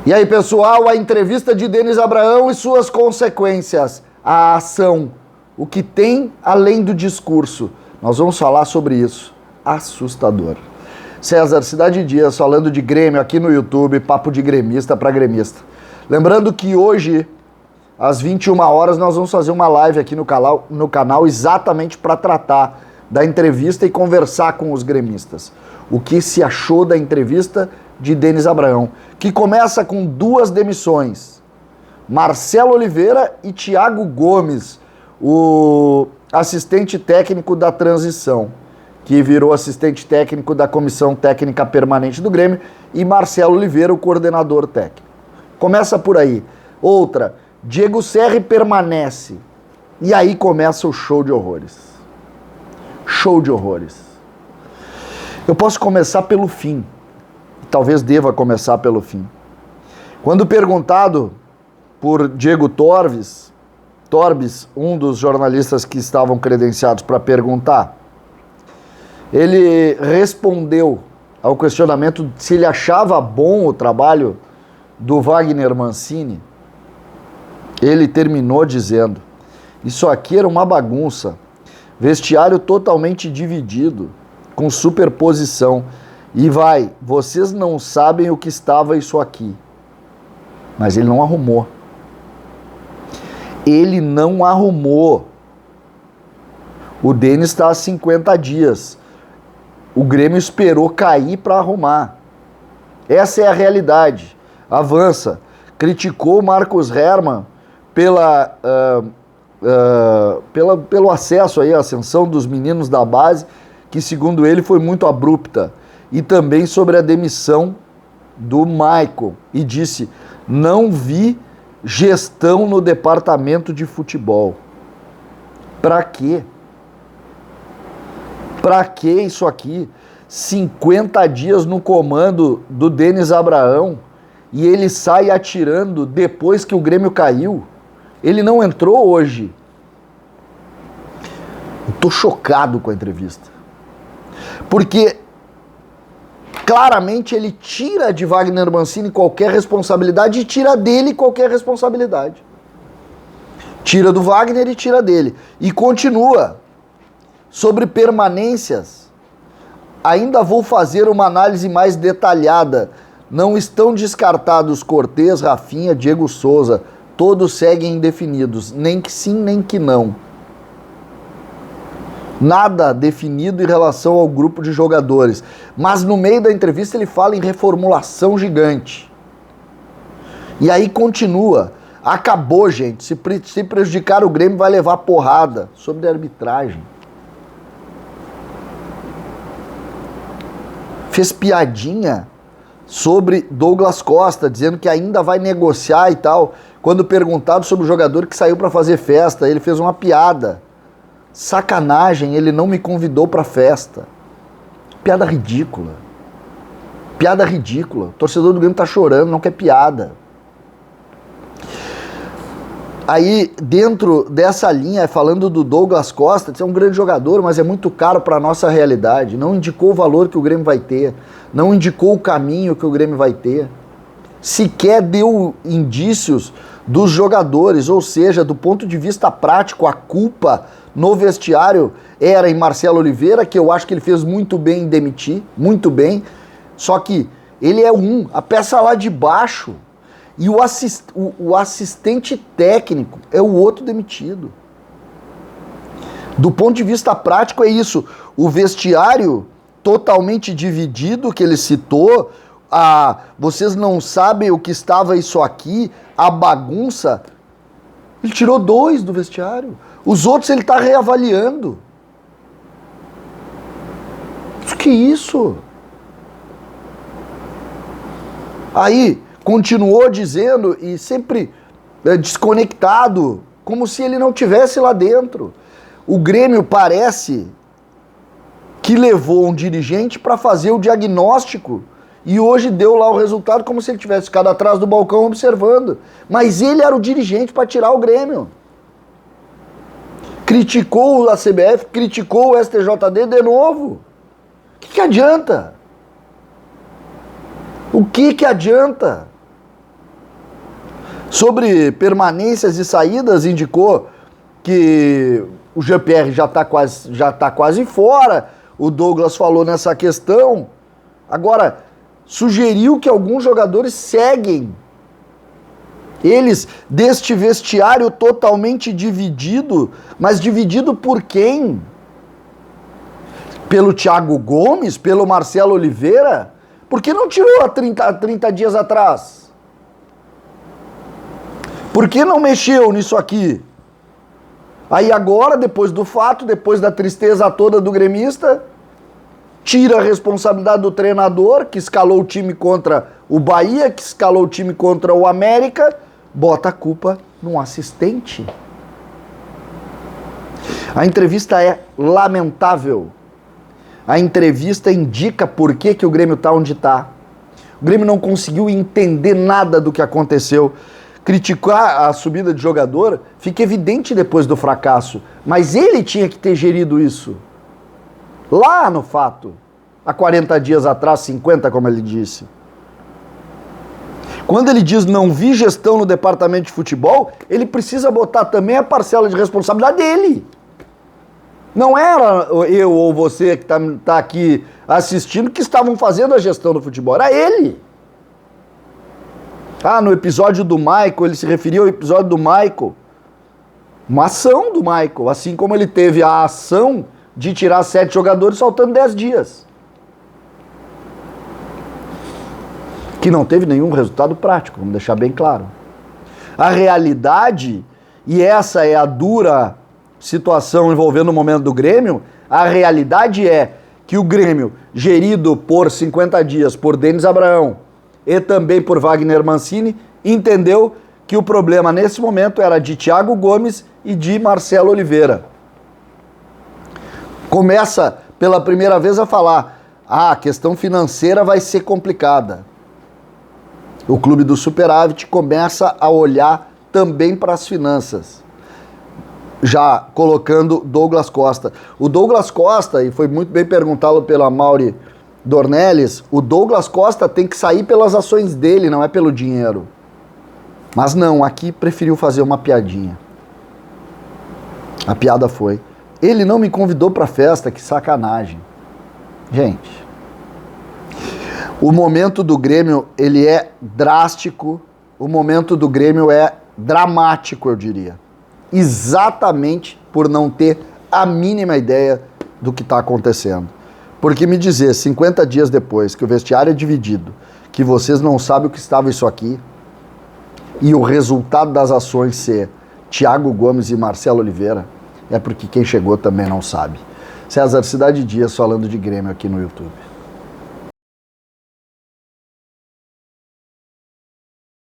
E aí, pessoal, a entrevista de Denis Abraão e suas consequências. A ação. O que tem além do discurso. Nós vamos falar sobre isso. Assustador. César Cidade Dias falando de Grêmio aqui no YouTube, papo de gremista para gremista. Lembrando que hoje, às 21 horas, nós vamos fazer uma live aqui no canal exatamente para tratar da entrevista e conversar com os gremistas. O que se achou da entrevista de Denis Abraão, que começa com duas demissões. Marcelo Oliveira e Thiago Gomes, o assistente técnico da transição, que virou assistente técnico da Comissão Técnica Permanente do Grêmio, e Marcelo Oliveira, o coordenador técnico. Começa por aí. Outra, Diego Serri permanece. E aí começa o show de horrores. Show de horrores. Eu posso começar pelo fim. Talvez deva começar pelo fim. Quando perguntado por Diego Torbes, um dos jornalistas que estavam credenciados para perguntar, ele respondeu ao questionamento se ele achava bom o trabalho do Wagner Mancini. Ele terminou dizendo: isso aqui era uma bagunça, vestiário totalmente dividido, com superposição. E vocês não sabem o que estava isso aqui. Mas ele não arrumou. Ele não arrumou. O Denis está há 50 dias. O Grêmio esperou cair para arrumar. Essa é a realidade. Avança. Criticou o Marcos Herrmann pelo acesso aí, a ascensão dos meninos da base, que segundo ele foi muito abrupta. E também sobre a demissão do Michael. E disse: não vi gestão no departamento de futebol. Pra quê? Pra que isso aqui? 50 dias no comando do Denis Abraão e ele sai atirando depois que o Grêmio caiu. Ele não entrou hoje. Eu tô chocado com a entrevista. Porque claramente ele tira de Wagner Mancini qualquer responsabilidade e tira dele qualquer responsabilidade. Tira do Wagner e tira dele. E continua. Sobre permanências, ainda vou fazer uma análise mais detalhada. Não estão descartados Cortez, Rafinha, Diego Souza. Todos seguem indefinidos. Nem que sim, nem que não. Nada definido em relação ao grupo de jogadores. Mas no meio da entrevista ele fala em reformulação gigante. E aí continua. Acabou, gente. Se prejudicar o Grêmio vai levar porrada. Sobre a arbitragem. Fez piadinha sobre Douglas Costa, dizendo que ainda vai negociar e tal. Quando perguntado sobre o jogador que saiu para fazer festa, ele fez uma piada. Sacanagem, ele não me convidou pra festa. Piada ridícula. Piada ridícula. O torcedor do Grêmio tá chorando, não quer piada. Aí, dentro dessa linha, falando do Douglas Costa, é um grande jogador, mas é muito caro pra nossa realidade. Não indicou o valor que o Grêmio vai ter. Não indicou o caminho que o Grêmio vai ter. Sequer deu indícios dos jogadores, ou seja, do ponto de vista prático, a culpa no vestiário era em Marcelo Oliveira, que eu acho que ele fez muito bem em demitir, muito bem, só que ele é a peça lá de baixo, e o assistente técnico é o outro demitido. Do ponto de vista prático é isso, o vestiário totalmente dividido que ele citou, vocês não sabem o que estava isso aqui, a bagunça, ele tirou 2 do vestiário. Os outros ele está reavaliando. O que é isso? Aí, continuou dizendo, e sempre desconectado, como se ele não tivesse lá dentro. O Grêmio parece que levou um dirigente para fazer o diagnóstico e hoje deu lá o resultado como se ele tivesse ficado atrás do balcão observando. Mas ele era o dirigente para tirar o Grêmio. Criticou a CBF, criticou o STJD de novo. O que adianta? O que adianta? Sobre permanências e saídas, indicou que o Jean-Pierre já tá quase fora, o Douglas falou nessa questão. Agora, sugeriu que alguns jogadores seguem eles deste vestiário totalmente dividido, mas dividido por quem? Pelo Thiago Gomes? Pelo Marcelo Oliveira? Por que não tirou há 30 dias atrás? Por que não mexeu nisso aqui? Aí agora, depois do fato, depois da tristeza toda do gremista, tira a responsabilidade do treinador, que escalou o time contra o Bahia, que escalou o time contra o América, bota a culpa num assistente. A entrevista é lamentável. A entrevista indica por que o Grêmio está onde está. O Grêmio não conseguiu entender nada do que aconteceu. Criticar a subida de jogador fica evidente depois do fracasso, mas ele tinha que ter gerido isso. Lá no fato, há 40 dias atrás, 50, como ele disse. Quando ele diz não vi gestão no departamento de futebol, ele precisa botar também a parcela de responsabilidade dele. Não era eu ou você que tá aqui assistindo que estavam fazendo a gestão do futebol, era ele. No episódio do Michael, ele se referia ao episódio do Michael. Uma ação do Michael, assim como ele teve a ação de tirar 7 jogadores faltando 10 dias. Que não teve nenhum resultado prático, vamos deixar bem claro. A realidade, e essa é a dura situação envolvendo o momento do Grêmio, a realidade é que o Grêmio, gerido por 50 dias por Denis Abraão e também por Wagner Mancini, entendeu que o problema nesse momento era de Thiago Gomes e de Marcelo Oliveira. Começa pela primeira vez a falar, a questão financeira vai ser complicada. O clube do superávit começa a olhar também para as finanças, já colocando Douglas Costa. O Douglas Costa, e foi muito bem perguntado pela Mauri Dornelles, o Douglas Costa tem que sair pelas ações dele, não é pelo dinheiro. Mas não, aqui preferiu fazer uma piadinha. A piada foi, ele não me convidou para festa, que sacanagem. Gente, o momento do Grêmio, ele é drástico, o momento do Grêmio é dramático, eu diria. Exatamente por não ter a mínima ideia do que está acontecendo. Porque me dizer, 50 dias depois, que o vestiário é dividido, que vocês não sabem o que estava isso aqui, e o resultado das ações ser Thiago Gomes e Marcelo Oliveira, é porque quem chegou também não sabe. César, Cidade Dias falando de Grêmio aqui no YouTube.